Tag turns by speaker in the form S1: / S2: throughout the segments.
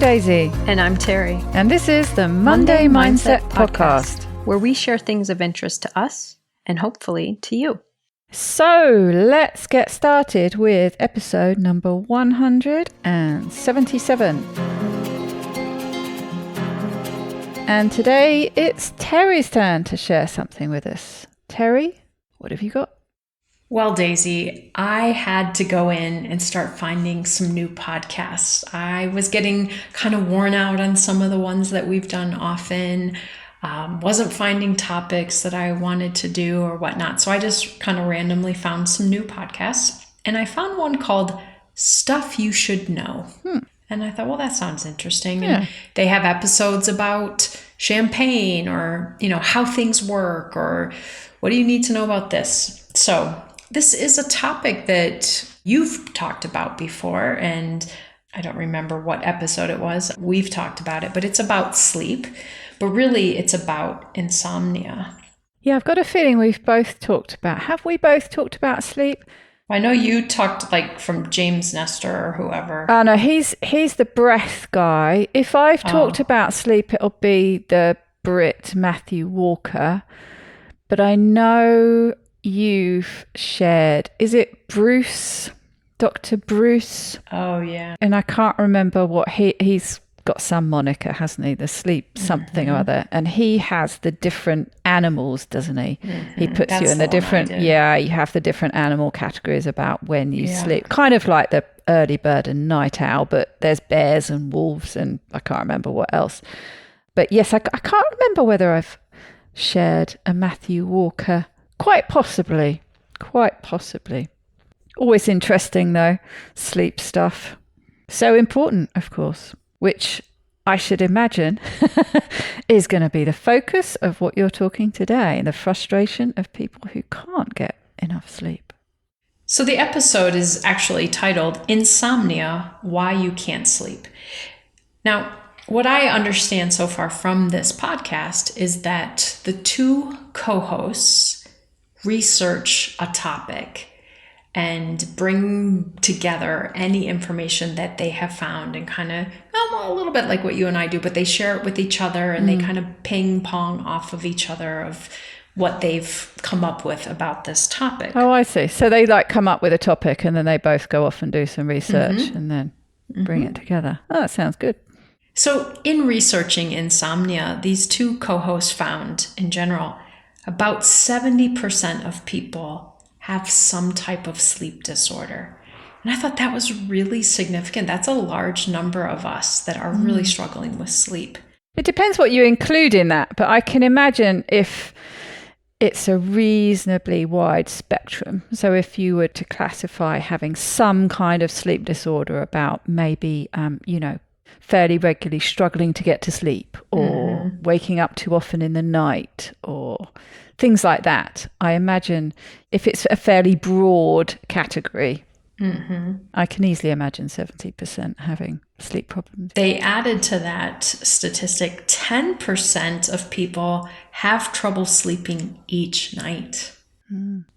S1: Daisy.
S2: And I'm Terri.
S1: And this is the Monday Mindset Podcast,
S2: where we share things of interest to us and hopefully to you.
S1: So let's get started with episode number 177. And today it's Terri's turn to share something with us. Terri, what have you got?
S3: Well, Daisy, I had to go in and start finding some new podcasts. I was getting kind of worn out on some of the ones that we've done often. Wasn't finding topics that I wanted to do or whatnot. So I just kind of randomly found some new podcasts. And I found one called Stuff You Should Know. And I thought, well, that sounds interesting.
S1: Yeah.
S3: And they have episodes about champagne or, how things work or what do you need to know about this? So this is a topic that you've talked about before, and I don't remember what episode it was. We've talked about it, but it's about sleep, but really it's about insomnia.
S1: Yeah, I've got a feeling we've both talked about. Have we both talked about sleep?
S3: I know you talked like from James Nestor or whoever.
S1: Oh, no, he's the breath guy. If I've talked about sleep, it'll be the Brit Matthew Walker. But I know you've shared, is it Bruce, Dr. Bruce?
S3: Oh, yeah.
S1: And I can't remember what he's got some moniker, hasn't he? The sleep something or other. And he has the different animals, doesn't he? He puts you in the different, you have the different animal categories about when you sleep. Kind of like the early bird and night owl, but there's bears and wolves and I can't remember what else. But yes, I can't remember whether I've shared a Matthew Walker. Quite possibly. Always interesting though, sleep stuff. So important, of course, which I should imagine is going to be the focus of what you're talking today, the frustration of people who can't get enough sleep.
S3: So the episode is actually titled Insomnia, Why You Can't Sleep. Now, what I understand so far from this podcast is that the two co-hosts research a topic and bring together any information that they have found and kind of, a little bit like what you and I do, but they share it with each other and they kind of ping pong off of each other of what they've come up with about this topic.
S1: Oh, I see. So they come up with a topic and then they both go off and do some research and then bring it together. Oh, that sounds good.
S3: So in researching insomnia, these two co-hosts found in general, about 70% of people have some type of sleep disorder. And I thought that was really significant. That's a large number of us that are really struggling with sleep.
S1: It depends what you include in that, but I can imagine if it's a reasonably wide spectrum. So if you were to classify having some kind of sleep disorder about maybe, fairly regularly struggling to get to sleep or waking up too often in the night or things like that. I imagine if it's a fairly broad category, I can easily imagine 70% having sleep problems.
S3: They added to that statistic, 10% of people have trouble sleeping each night.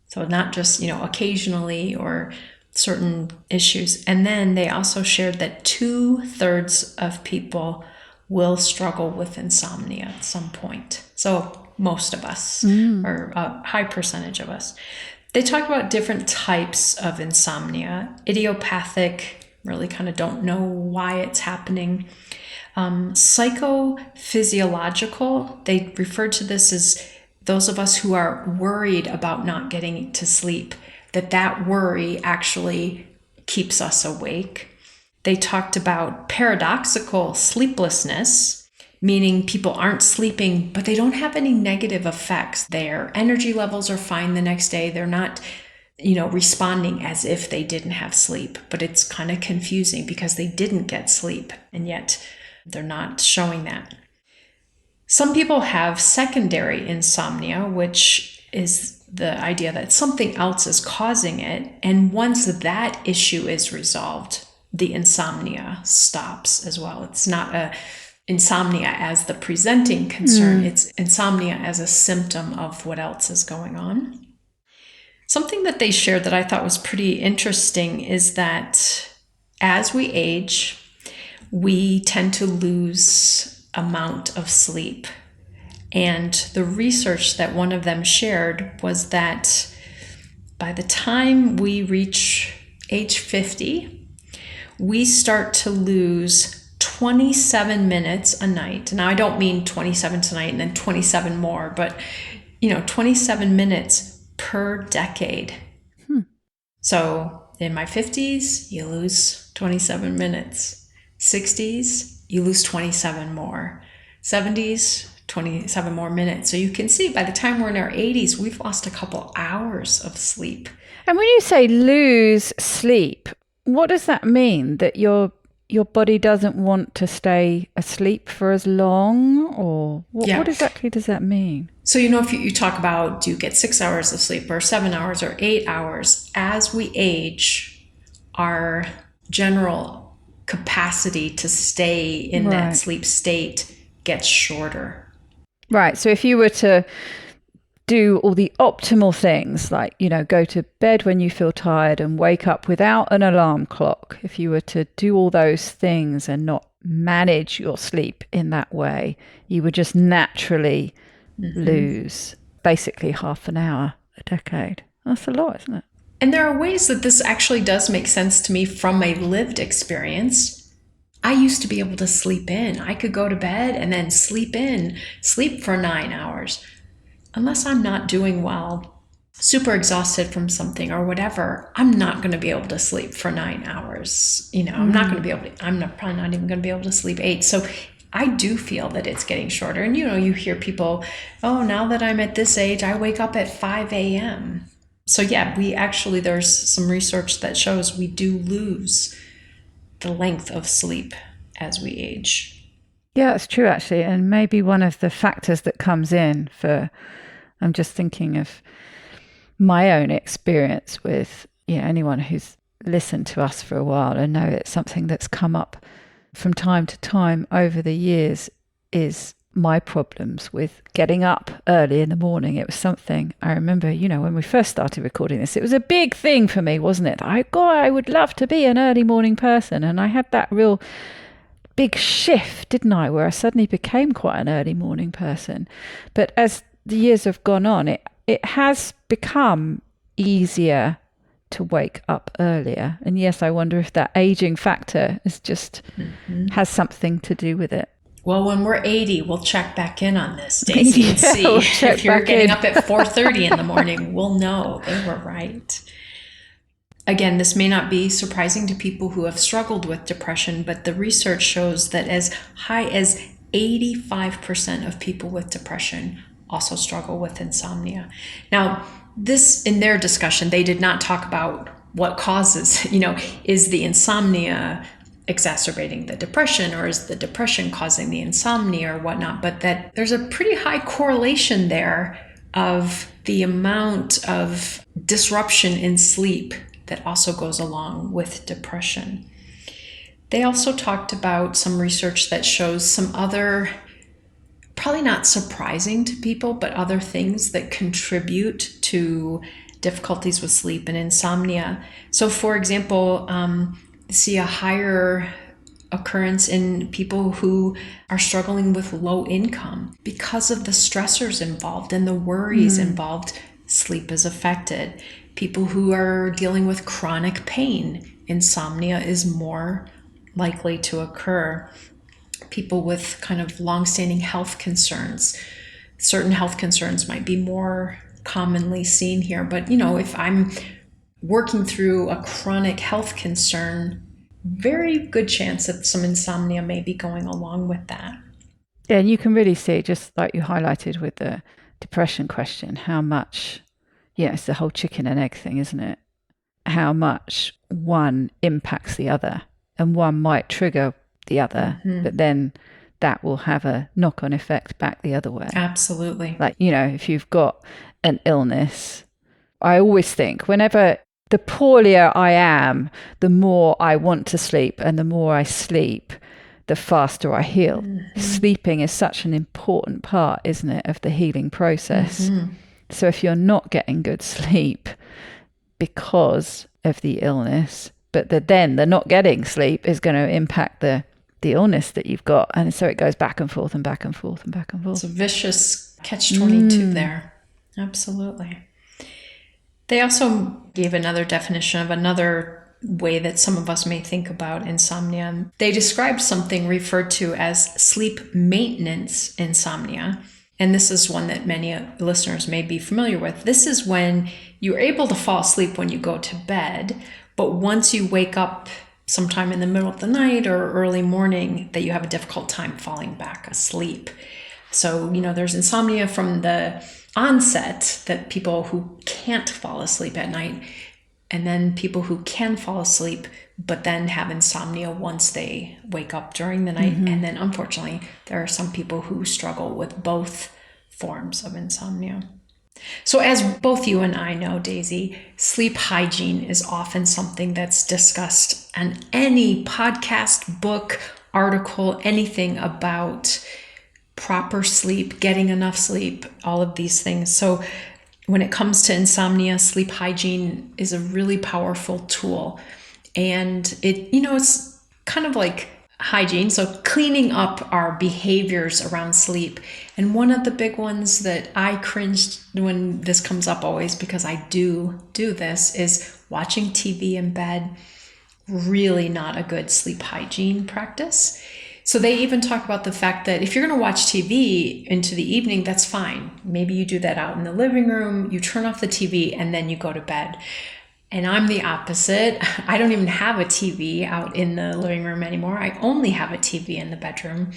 S3: So not just, occasionally or certain issues. And then they also shared that 2/3 of people will struggle with insomnia at some point. So most of us, or a high percentage of us. They talk about different types of insomnia. Idiopathic, really kind of don't know why it's happening. Psychophysiological, they refer to this as those of us who are worried about not getting to sleep, that worry actually keeps us awake. They talked about paradoxical sleeplessness, meaning people aren't sleeping, but they don't have any negative effects. Their energy levels are fine the next day. They're not, responding as if they didn't have sleep, but it's kind of confusing because they didn't get sleep and yet they're not showing that. Some people have secondary insomnia, which is the idea that something else is causing it. And once that issue is resolved, the insomnia stops as well. It's not a insomnia as the presenting concern. It's insomnia as a symptom of what else is going on. Something that they shared that I thought was pretty interesting is that as we age, we tend to lose amount of sleep. And the research that one of them shared was that by the time we reach age 50, we start to lose 27 minutes a night. Now, I don't mean 27 tonight and then 27 more, but 27 minutes per decade. So in my 50s, you lose 27 minutes. 60s, you lose 27 more. 70s, 27 more minutes. So you can see by the time we're in our 80s, we've lost a couple hours of sleep.
S1: And when you say lose sleep, what does that mean? That your body doesn't want to stay asleep for as long? Or what exactly does that mean?
S3: So, if you talk about, do you get 6 hours of sleep or 7 hours or 8 hours? As we age, our general capacity to stay in that sleep state gets shorter.
S1: Right. So if you were to do all the optimal things, like, go to bed when you feel tired and wake up without an alarm clock, if you were to do all those things and not manage your sleep in that way, you would just naturally lose basically half an hour a decade. That's a lot, isn't it?
S3: And there are ways that this actually does make sense to me from a lived experience. I used to be able to sleep in. I could go to bed and then sleep for 9 hours. Unless I'm not doing well, super exhausted from something or whatever, I'm not going to be able to sleep for 9 hours. I'm not going to be able to, probably not even going to be able to sleep 8. So I do feel that it's getting shorter. And, you hear people, oh, now that I'm at this age, I wake up at 5 a.m. So yeah, there's some research that shows we do lose the length of sleep as we age.
S1: Yeah, it's true, actually. And maybe one of the factors that comes in I'm just thinking of my own experience with anyone who's listened to us for a while and know it's something that's come up from time to time over the years, is my problems with getting up early in the morning. It was something I remember, when we first started recording this, it was a big thing for me, wasn't it? I would love to be an early morning person. And I had that real big shift, didn't I, where I suddenly became quite an early morning person. But as the years have gone on, it has become easier to wake up earlier. And yes, I wonder if that aging factor is just has something to do with it.
S3: Well, when we're 80, we'll check back in on this, Stacey, and see if you're getting up at 4:30 in the morning. We'll know they were right. Again, this may not be surprising to people who have struggled with depression, but the research shows that as high as 85% of people with depression also struggle with insomnia. Now, this, in their discussion, they did not talk about what causes, is the insomnia exacerbating the depression, or is the depression causing the insomnia or whatnot, but that there's a pretty high correlation there of the amount of disruption in sleep that also goes along with depression. They also talked about some research that shows some other, probably not surprising to people, but other things that contribute to difficulties with sleep and insomnia. So for example, see a higher occurrence in people who are struggling with low income because of the stressors involved and the worries involved. Sleep is affected. People who are dealing with chronic pain, insomnia is more likely to occur. People with kind of long-standing health concerns, certain health concerns might be more commonly seen here. But, if I'm working through a chronic health concern, very good chance that some insomnia may be going along with that.
S1: Yeah, and you can really see, just like you highlighted with the depression question, how much, it's the whole chicken and egg thing, isn't it? How much one impacts the other, and one might trigger the other, but then that will have a knock-on effect back the other way.
S3: Absolutely.
S1: Like, if you've got an illness, I always think whenever the poorlier I am, the more I want to sleep, and the more I sleep, the faster I heal. Sleeping is such an important part, isn't it, of the healing process. So if you're not getting good sleep because of the illness, but then the not getting sleep is going to impact the the illness that you've got. And so it goes back and forth and back and forth and back and forth.
S3: It's a vicious catch-22 there. Absolutely. They also gave another definition of another way that some of us may think about insomnia. They described something referred to as sleep maintenance insomnia. And this is one that many listeners may be familiar with. This is when you're able to fall asleep when you go to bed, but once you wake up sometime in the middle of the night or early morning, that you have a difficult time falling back asleep. So, there's insomnia from the onset, that people who can't fall asleep at night, and then people who can fall asleep but then have insomnia once they wake up during the night. And then unfortunately, there are some people who struggle with both forms of insomnia. So as both you and I know, Daisy, sleep hygiene is often something that's discussed on any podcast, book, article, anything about proper sleep, getting enough sleep, all of these things. So when it comes to insomnia, sleep hygiene is a really powerful tool. And it's kind of like hygiene, so cleaning up our behaviors around sleep. And one of the big ones that I cringed when this comes up always, because I do this, is watching TV in bed. Really not a good sleep hygiene practice. So they even talk about the fact that if you're going to watch TV into the evening, that's fine. Maybe you do that out in the living room, you turn off the TV, and then you go to bed. And I'm the opposite. I don't even have a TV out in the living room anymore. I only have a TV in the bedroom.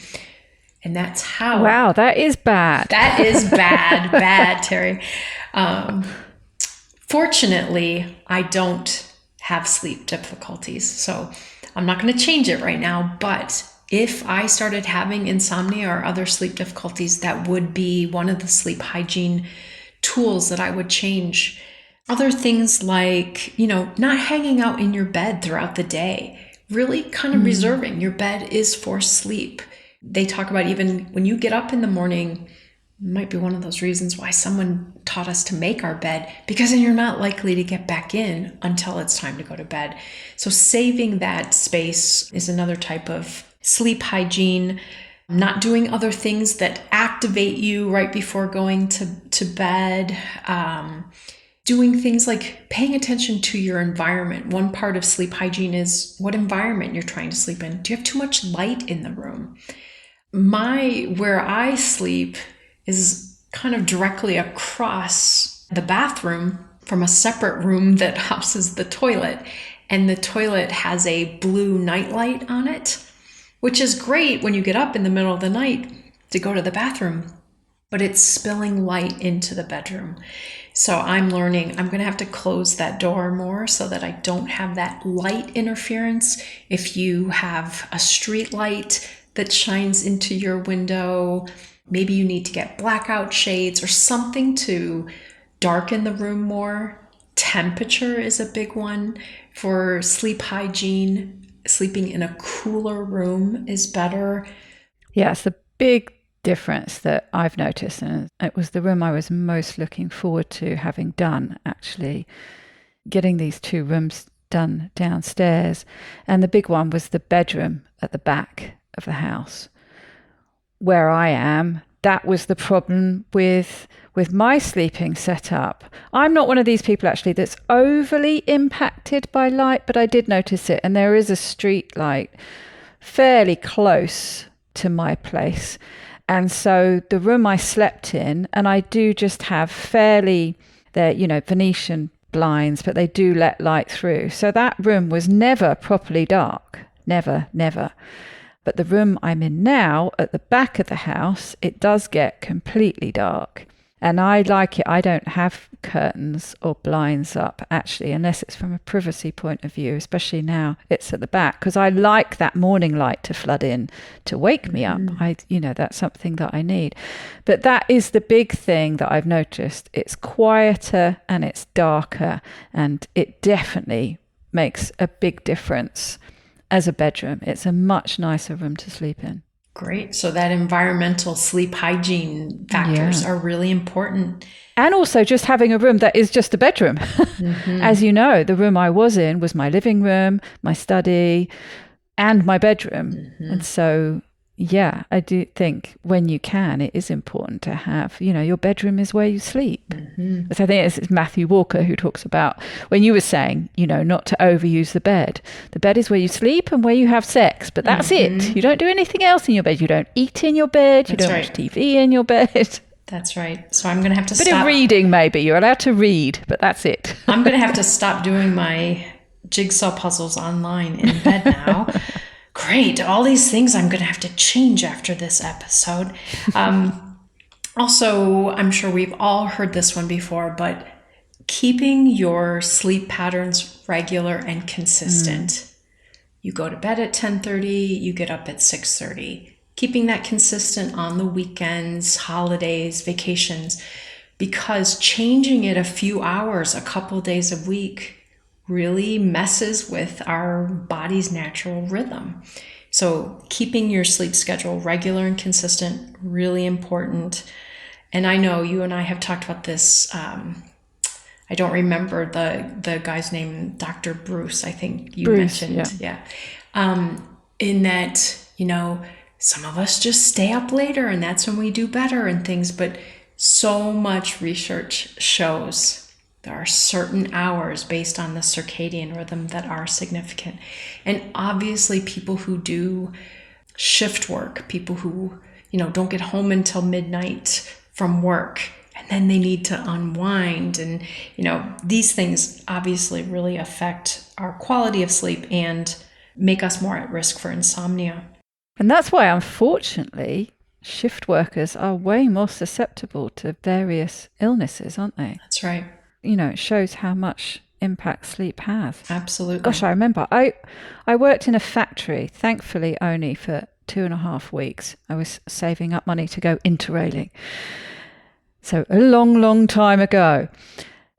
S3: And that's how...
S1: Wow, that is bad.
S3: That is bad, bad, Terri. Fortunately, I don't have sleep difficulties. So I'm not going to change it right now. But if I started having insomnia or other sleep difficulties, that would be one of the sleep hygiene tools that I would change. Other things like, not hanging out in your bed throughout the day, really kind of reserving. Your bed is for sleep. They talk about even when you get up in the morning, might be one of those reasons why someone taught us to make our bed, because then you're not likely to get back in until it's time to go to bed. So saving that space is another type of sleep hygiene. Not doing other things that activate you right before going to bed. Doing things like paying attention to your environment. One part of sleep hygiene is what environment you're trying to sleep in. Do you have too much light in the room? Where I sleep is kind of directly across the bathroom from a separate room that houses the toilet. And the toilet has a blue nightlight on it, which is great when you get up in the middle of the night to go to the bathroom, but it's spilling light into the bedroom. So I'm learning I'm going to have to close that door more so that I don't have that light interference. If you have a street light that shines into your window, maybe you need to get blackout shades or something to darken the room more. Temperature is a big one for sleep hygiene. Sleeping in a cooler room is better.
S1: Yeah, it's a big difference that I've noticed, and it was the room I was most looking forward to having done, actually, getting these 2 rooms done downstairs. And the big one was the bedroom at the back of the house. Where I am, that was the problem with my sleeping setup. I'm not one of these people actually that's overly impacted by light, but I did notice it. And there is a street light fairly close to my place. And so the room I slept in, and I do just have fairly, they're, Venetian blinds, but they do let light through. So that room was never properly dark. Never. But the room I'm in now, at the back of the house, it does get completely dark. And I like it. I don't have curtains or blinds up, actually, unless it's from a privacy point of view, especially now it's at the back, because I like that morning light to flood in to wake me up. That's something that I need. But that is the big thing that I've noticed. It's quieter and it's darker, and it definitely makes a big difference as a bedroom. It's a much nicer room to sleep in.
S3: Great. So that environmental sleep hygiene factors are really important.
S1: And also just having a room that is just a bedroom. As you know, the room I was in was my living room, my study, and my bedroom. And so, yeah, I do think when you can, it is important to have, your bedroom is where you sleep. So I think it's Matthew Walker who talks about when you were saying, not to overuse the bed. The bed is where you sleep and where you have sex, but that's it. You don't do anything else in your bed. You don't eat in your bed. You don't watch TV in your bed.
S3: That's right. So I'm going to have to
S1: stop. A bit of reading, maybe. You're allowed to read, but that's it. I'm
S3: going to have to stop doing my jigsaw puzzles online in bed now. Great. All these things I'm going to have to change after this episode. Also, I'm sure we've all heard this one before, but keeping your sleep patterns regular and consistent. You go to bed at 10:30, you get up at 6:30. Keeping that consistent on the weekends, holidays, vacations, because changing it a few hours, a couple days a week, really messes with our body's natural rhythm. So keeping your sleep schedule regular and consistent, really important. And I know you and I have talked about this. I don't remember the guy's name, Dr. Bruce, I think you mentioned. Yeah. In that, some of us just stay up later and that's when we do better and things. But so much research shows there are certain hours based on the circadian rhythm that are significant. And obviously people who do shift work, people who, don't get home until midnight from work, and then they need to unwind. And, these things obviously really affect our quality of sleep and make us more at risk for insomnia.
S1: And that's why, unfortunately, shift workers are way more susceptible to various illnesses, aren't they?
S3: That's right.
S1: It shows how much impact sleep has.
S3: Absolutely.
S1: Gosh, I remember I worked in a factory, thankfully only for 2.5 weeks. I was saving up money to go interrailing. So a long, long time ago.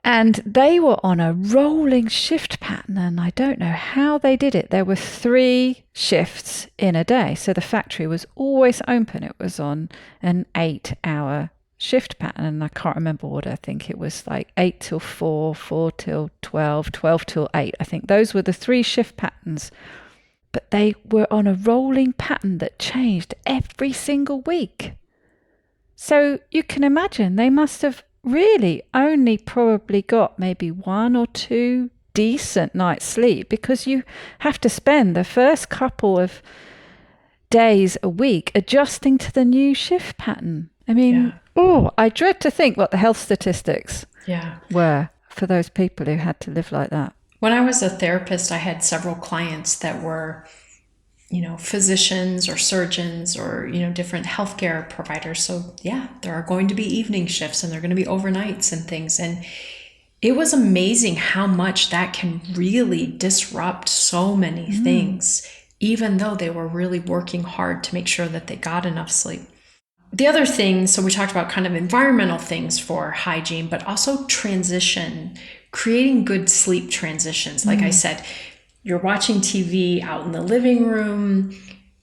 S1: And they were on a rolling shift pattern, and I don't know how they did it. There were 3 shifts in a day. So the factory was always open. It was on an 8-hour shift pattern. And I can't remember what, I think it was like 8 till 4, 4 till 12, 12 till 8. I think those were the 3 shift patterns. But they were on a rolling pattern that changed every single week. So you can imagine they must have really only probably got maybe 1 or 2 decent nights sleep, because you have to spend the first couple of days a week adjusting to the new shift pattern. I mean, I dread to think what the health statistics were for those people who had to live like that.
S3: When I was a therapist, I had several clients that were, physicians or surgeons or, different healthcare providers. So there are going to be evening shifts and they're going to be overnights and things. And it was amazing how much that can really disrupt so many things, even though they were really working hard to make sure that they got enough sleep. The other thing, so we talked about kind of environmental things for hygiene, but also transition, creating good sleep transitions. Like I said, you're watching TV out in the living room,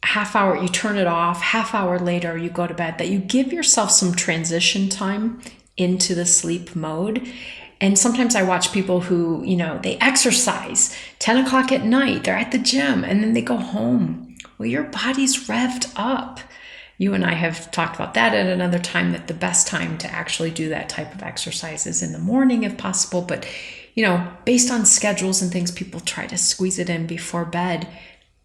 S3: half hour, you turn it off, half hour later, you go to bed, that you give yourself some transition time into the sleep mode. And sometimes I watch people who, they exercise 10 o'clock at night, they're at the gym, and then they go home. Well, your body's revved up. You and I have talked about that at another time, that the best time to actually do that type of exercise is in the morning if possible. But, based on schedules and things, people try to squeeze it in before bed.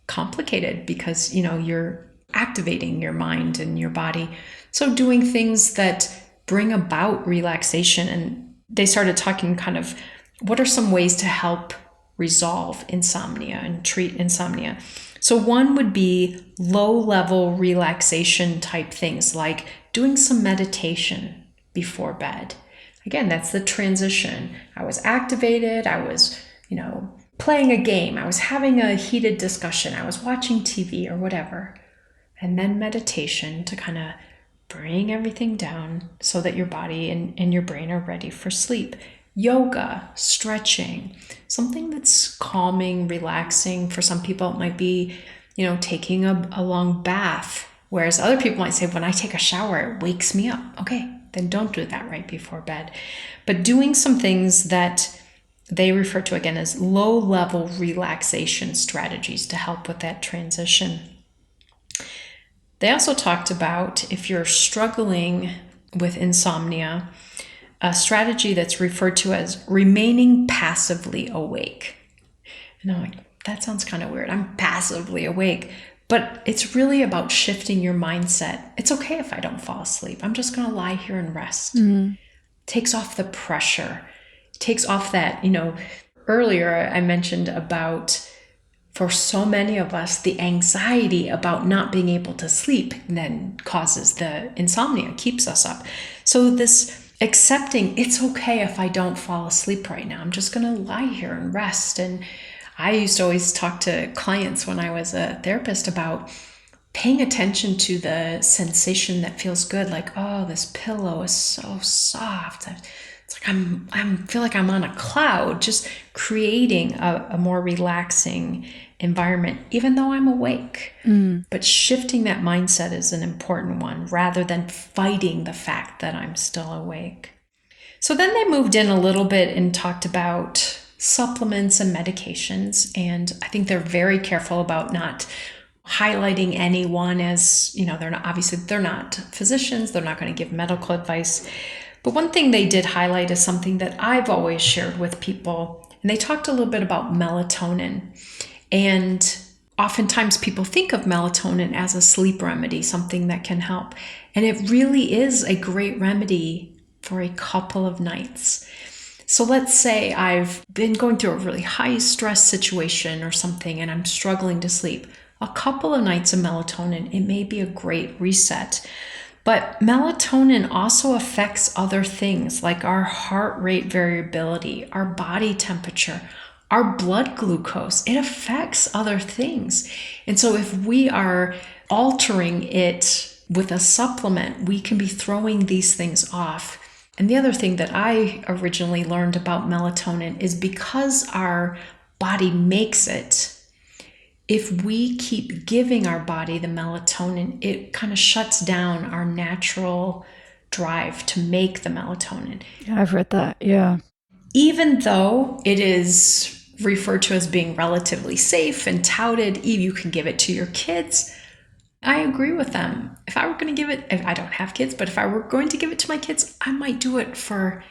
S3: Complicated because, you're activating your mind and your body. So doing things that bring about relaxation. And they started talking kind of, what are some ways to help resolve insomnia and treat insomnia? So one would be low-level relaxation type things, like doing some meditation before bed. Again, that's the transition. I was activated. I was, playing a game. I was having a heated discussion. I was watching TV or whatever. And then meditation to kind of bring everything down so that your body and your brain are ready for sleep. Yoga, stretching, something that's calming, relaxing. For some people, it might be, taking a long bath. Whereas other people might say, when I take a shower, it wakes me up. Okay, then don't do that right before bed. But doing some things that they refer to again as low-level relaxation strategies to help with that transition. They also talked about, if you're struggling with insomnia, a strategy that's referred to as remaining passively awake. And I'm like, that sounds kind of weird. I'm passively awake. But it's really about shifting your mindset. It's okay if I don't fall asleep. I'm just going to lie here and rest. Takes off the pressure. Takes off that, earlier I mentioned about, for so many of us, the anxiety about not being able to sleep then causes the insomnia, keeps us up. So this accepting, it's okay if I don't fall asleep right now. I'm just going to lie here and rest. And I used to always talk to clients when I was a therapist about paying attention to the sensation that feels good. Like, oh, this pillow is so soft. It's like I feel like I'm on a cloud, just creating a more relaxing environment, even though I'm awake. But shifting that mindset is an important one, rather than fighting the fact that I'm still awake. So then they moved in a little bit and talked about supplements and medications. And I think they're very careful about not highlighting anyone as, they're not physicians. They're not going to give medical advice. But one thing they did highlight is something that I've always shared with people. And they talked a little bit about melatonin. And oftentimes people think of melatonin as a sleep remedy, something that can help. And it really is a great remedy for a couple of nights. So let's say I've been going through a really high stress situation or something, and I'm struggling to sleep. A couple of nights of melatonin, it may be a great reset. But melatonin also affects other things like our heart rate variability, our body temperature, our blood glucose. It affects other things. And so if we are altering it with a supplement, we can be throwing these things off. And the other thing that I originally learned about melatonin is because our body makes it, if we keep giving our body the melatonin, it kind of shuts down our natural drive to make the melatonin.
S1: Yeah, I've read that, yeah.
S3: Even though it is referred to as being relatively safe and touted, you can give it to your kids. I agree with them. If I were going to give it, I don't have kids, but if I were going to give it to my kids, I might do it for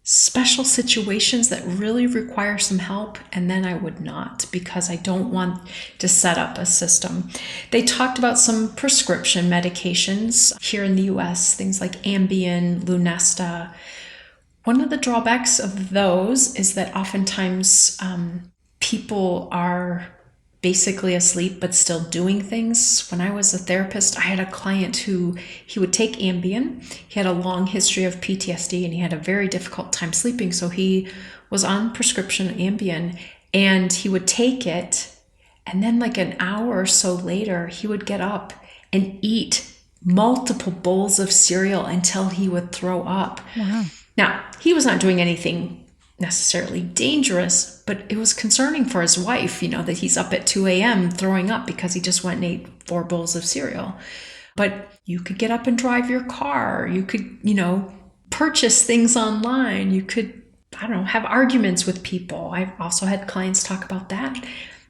S3: special situations that really require some help, and then I would not, because I don't want to set up a system. They talked about some prescription medications here in the US, things like Ambien, Lunesta. One of the drawbacks of those is that oftentimes people are basically asleep but still doing things. When I was a therapist, I had a client who he would take Ambien. He had a long history of PTSD and he had a very difficult time sleeping. So he was on prescription Ambien and he would take it. And then like an hour or so later, he would get up and eat multiple bowls of cereal until he would throw up.
S1: Wow.
S3: Now, he was not doing anything necessarily dangerous, but it was concerning for his wife, that he's up at 2 a.m. throwing up because he just went and ate 4 bowls of cereal. But you could get up and drive your car. You could, purchase things online. You could, have arguments with people. I've also had clients talk about that,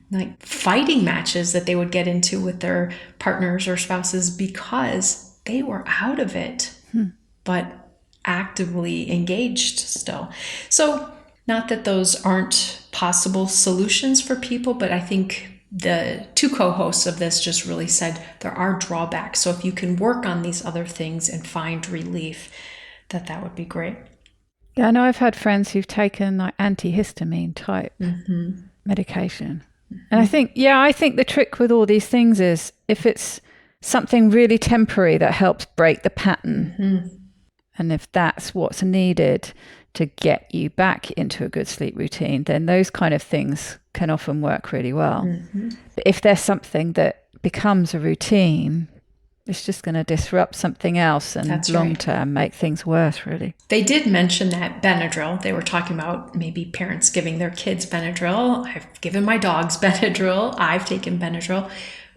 S3: like fighting matches that they would get into with their partners or spouses because they were out of it, but actively engaged still. So not that those aren't possible solutions for people, but I think the 2 co-hosts of this just really said there are drawbacks. So if you can work on these other things and find relief, that would be great.
S1: Yeah, I know I've had friends who've taken like antihistamine type medication. And I think the trick with all these things is if it's something really temporary that helps break the pattern, and if that's what's needed to get you back into a good sleep routine, then those kind of things can often work really well. But if there's something that becomes a routine, it's just going to disrupt something else and long-term make things worse, really. They
S3: did mention that Benadryl. They were talking about maybe parents giving their kids Benadryl. I've given my dogs Benadryl. I've taken Benadryl.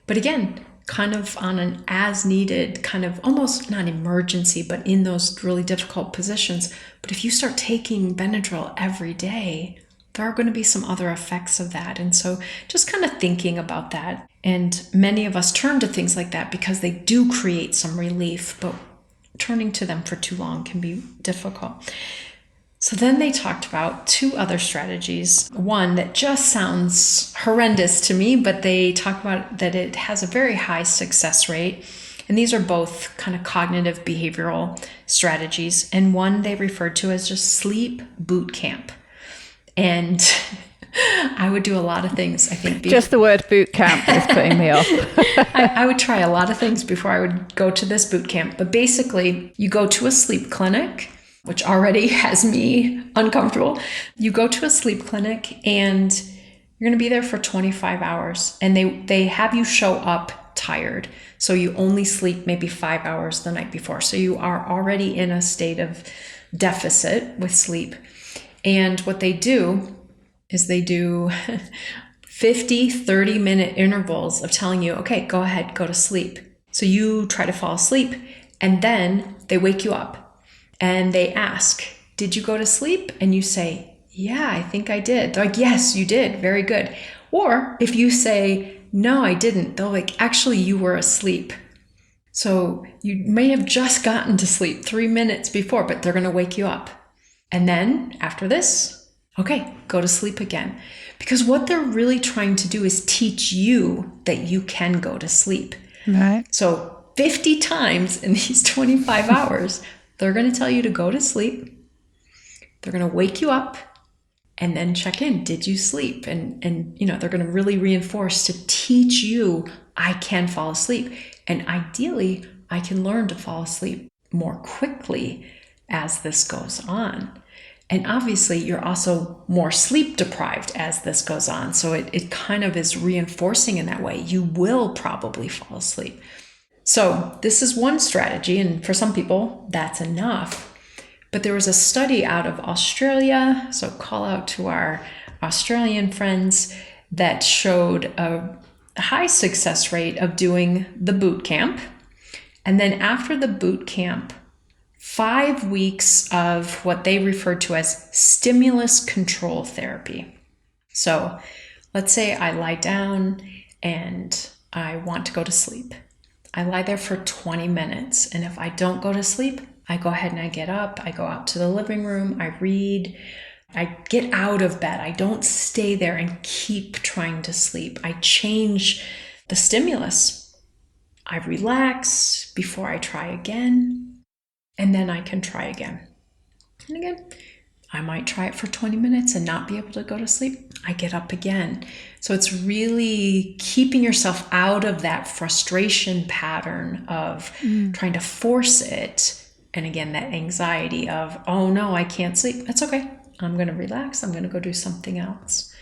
S3: But again, kind of on an as needed, kind of almost not emergency, but in those really difficult positions. But if you start taking Benadryl every day, there are going to be some other effects of that. And so just kind of thinking about that. And many of us turn to things like that because they do create some relief, but turning to them for too long can be difficult. So then they talked about two other strategies. One that just sounds horrendous to me, but they talk about that it has a very high success rate. And these are both kind of cognitive behavioral strategies. And one they referred to as just sleep boot camp. And I would do a lot of things, I think.
S1: Just the word boot camp is putting me off.
S3: I would try a lot of things before I would go to this boot camp. But basically, you go to a sleep clinic, which already has me uncomfortable. You go to a sleep clinic and you're going to be there for 25 hours. And they have you show up tired. So you only sleep maybe 5 hours the night before. So you are already in a state of deficit with sleep. And what they do is they do 50, 30-minute intervals of telling you, okay, go ahead, go to sleep. So you try to fall asleep and then they wake you up and they ask, did you go to sleep? And you say, yeah, I think I did. They're like, yes, you did. Very good. Or if you say, no, I didn't, they'll like, actually, you were asleep. So you may have just gotten to sleep 3 minutes before, but they're going to wake you up. And then after this, okay, go to sleep again. Because what they're really trying to do is teach you that you can go to sleep.
S1: Right.
S3: So 50 times in these 25 hours, they're going to tell you to go to sleep. They're going to wake you up and then check in. Did you sleep? And they're going to really reinforce to teach you, I can fall asleep. And ideally, I can learn to fall asleep more quickly as this goes on. And obviously, you're also more sleep deprived as this goes on. So it kind of is reinforcing in that way. You will probably fall asleep. So this is one strategy. And for some people, that's enough. But there was a study out of Australia, so call out to our Australian friends, that showed a high success rate of doing the boot camp. And then after the boot camp, 5 weeks of what they referred to as stimulus control therapy. So let's say I lie down and I want to go to sleep. I lie there for 20 minutes. And if I don't go to sleep, I go ahead and I get up. I go out to the living room. I read. I get out of bed. I don't stay there and keep trying to sleep. I change the stimulus. I relax before I try again. And then I can try again. And again, I might try it for 20 minutes and not be able to go to sleep. I get up again. So it's really keeping yourself out of that frustration pattern of trying to force it. And again, that anxiety of, oh no, I can't sleep. That's okay. I'm going to relax. I'm going to go do something else.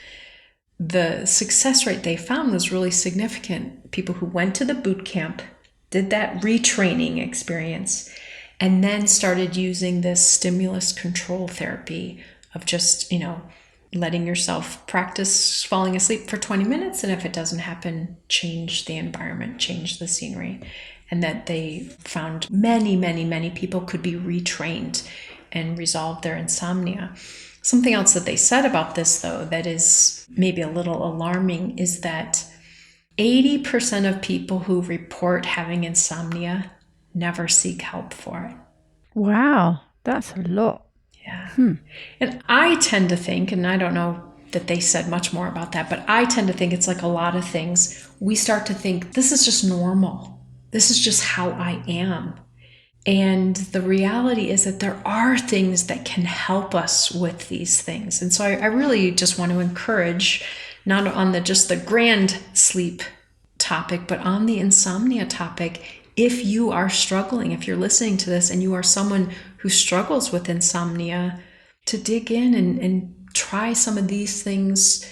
S3: The success rate they found was really significant. People who went to the boot camp, did that retraining experience, and then started using this stimulus control therapy of just, letting yourself practice falling asleep for 20 minutes. And if it doesn't happen, change the environment, change the scenery. And that they found many, many, many people could be retrained and resolve their insomnia. Something else that they said about this, though, that is maybe a little alarming is that 80% of people who report having insomnia never seek help for it.
S1: Wow, that's a lot.
S3: Yeah. And I tend to think, and I don't know that they said much more about that, but I tend to think it's like a lot of things. We start to think, this is just normal. This is just how I am. And the reality is that there are things that can help us with these things. And so I really just want to encourage, not on just the grand sleep topic, but on the insomnia topic. If you are struggling, if you're listening to this and you are someone who struggles with insomnia, to dig in and try some of these things,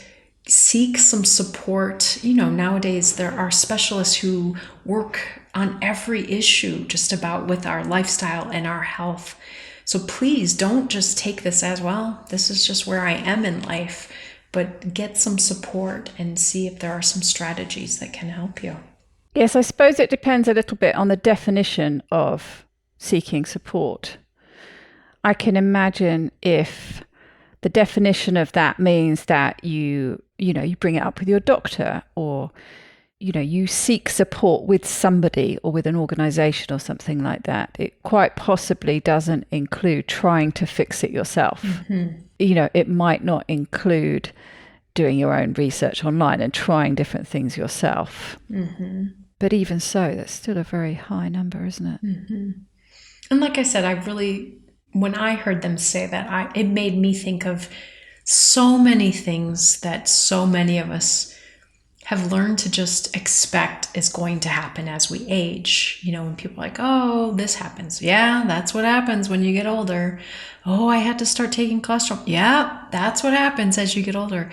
S3: seek some support. Nowadays there are specialists who work on every issue just about with our lifestyle and our health. So please don't just take this as, well, this is just where I am in life, but get some support and see if there are some strategies that can help you.
S1: Yes, I suppose it depends a little bit on the definition of seeking support. I can imagine if the definition of that means that you bring it up with your doctor, or you seek support with somebody or with an organization or something like that. It quite possibly doesn't include trying to fix it yourself. It might not include doing your own research online and trying different things yourself. But even so, that's still a very high number, isn't it?
S3: And like I said, when I heard them say that, it made me think of so many things that so many of us have learned to just expect is going to happen as we age. When people are like, oh, this happens. Yeah, that's what happens when you get older. Oh, I had to start taking cholesterol. Yeah, that's what happens as you get older.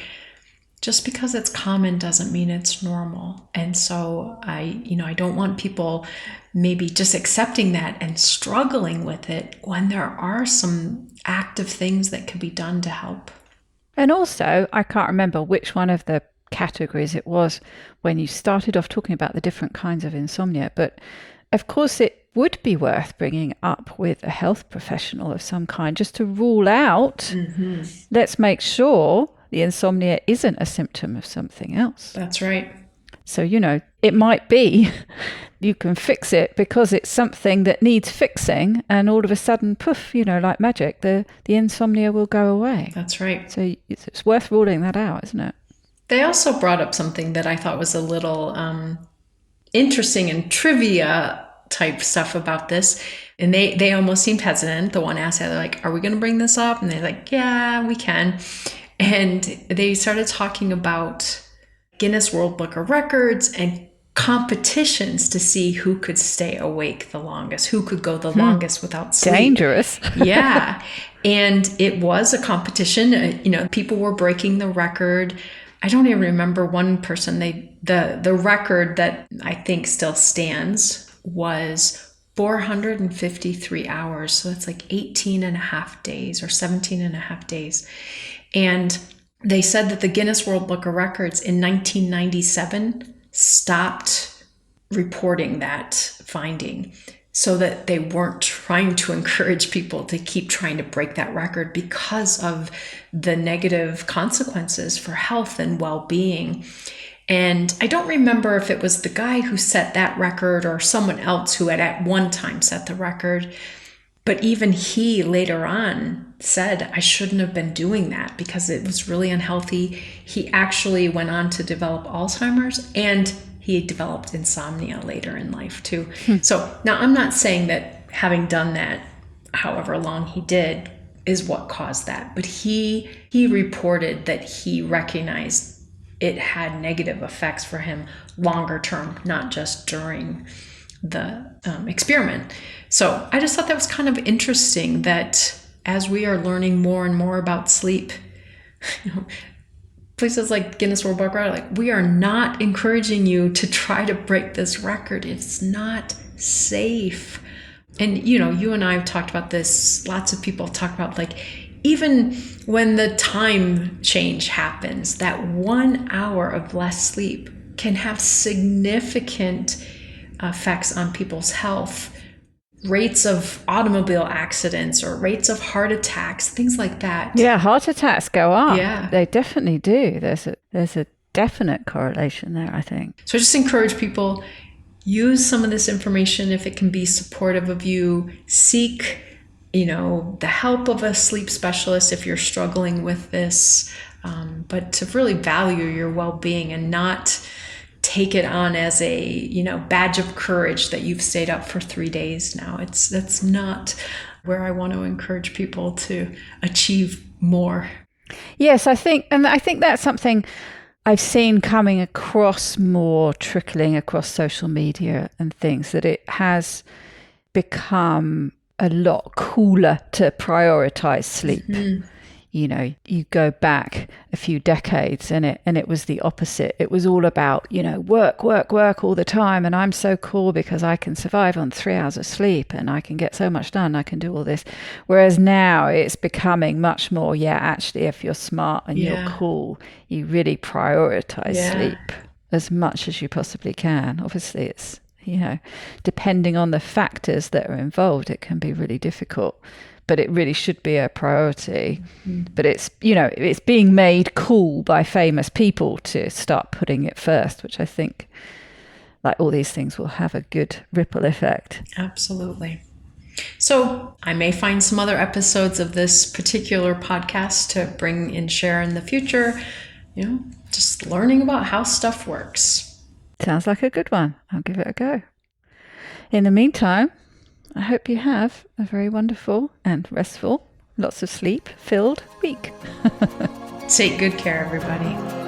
S3: Just because it's common doesn't mean it's normal. And so I don't want people maybe just accepting that and struggling with it when there are some active things that could be done to help.
S1: And also, I can't remember which one of the categories it was when you started off talking about the different kinds of insomnia, but of course it would be worth bringing up with a health professional of some kind, just to rule out, let's make sure the insomnia isn't a symptom of something else.
S3: That's right.
S1: So, it might be you can fix it because it's something that needs fixing, and all of a sudden, poof, like magic, the insomnia will go away.
S3: That's right.
S1: So it's worth ruling that out, isn't it?
S3: They also brought up something that I thought was a little interesting and trivia type stuff about this. And they almost seemed hesitant. The one asked, they're like, are we going to bring this up? And they're like, yeah, we can. And they started talking about Guinness World Book of Records and competitions to see who could stay awake the longest, who could go the longest without sleep.
S1: Dangerous.
S3: Yeah. And it was a competition. People were breaking the record. I don't even remember one person. The record that I think still stands was 453 hours. So that's like 18 and a half days or 17 and a half days. And they said that the Guinness World Book of Records in 1997 stopped reporting that finding, so that they weren't trying to encourage people to keep trying to break that record because of the negative consequences for health and well-being. And I don't remember if it was the guy who set that record or someone else who had at one time set the record, but even he later on said, I shouldn't have been doing that because it was really unhealthy. He actually went on to develop Alzheimer's, and he developed insomnia later in life too. So now I'm not saying that having done that, however long he did, is what caused that. But he reported that he recognized it had negative effects for him longer term, not just during the experiment. So I just thought that was kind of interesting that as we are learning more and more about sleep, places like Guinness World Book Record, like, we are not encouraging you to try to break this record. It's not safe. And, you and I have talked about this. Lots of people talk about, like, even when the time change happens, that 1 hour of less sleep can have significant effects on people's health. Rates of automobile accidents or rates of heart attacks, things like that.
S1: Yeah, heart attacks go up.
S3: Yeah.
S1: They definitely do. There's a definite correlation there, I think.
S3: So I just encourage people, use some of this information if it can be supportive of you. Seek, the help of a sleep specialist if you're struggling with this, but to really value your well-being and not take it on as a, badge of courage that you've stayed up for 3 days now. That's not where I want to encourage people to achieve more.
S1: Yes, I think that's something I've seen coming across more, trickling across social media and things, that it has become a lot cooler to prioritize sleep. You go back a few decades and it was the opposite. It was all about, work all the time. And I'm so cool because I can survive on 3 hours of sleep and I can get so much done. I can do all this. Whereas now it's becoming much more, actually, if you're smart and you're cool, you really prioritize sleep as much as you possibly can. Obviously, it's, depending on the factors that are involved, it can be really difficult. but it really should be a priority. But it's, it's being made cool by famous people to start putting it first, which I think, like all these things, will have a good ripple effect.
S3: Absolutely. So I may find some other episodes of this particular podcast to bring and share in the future, just learning about how stuff works.
S1: Sounds like a good one. I'll give it a go. In the meantime, I hope you have a very wonderful and restful, lots of sleep-filled week.
S3: Take good care, everybody.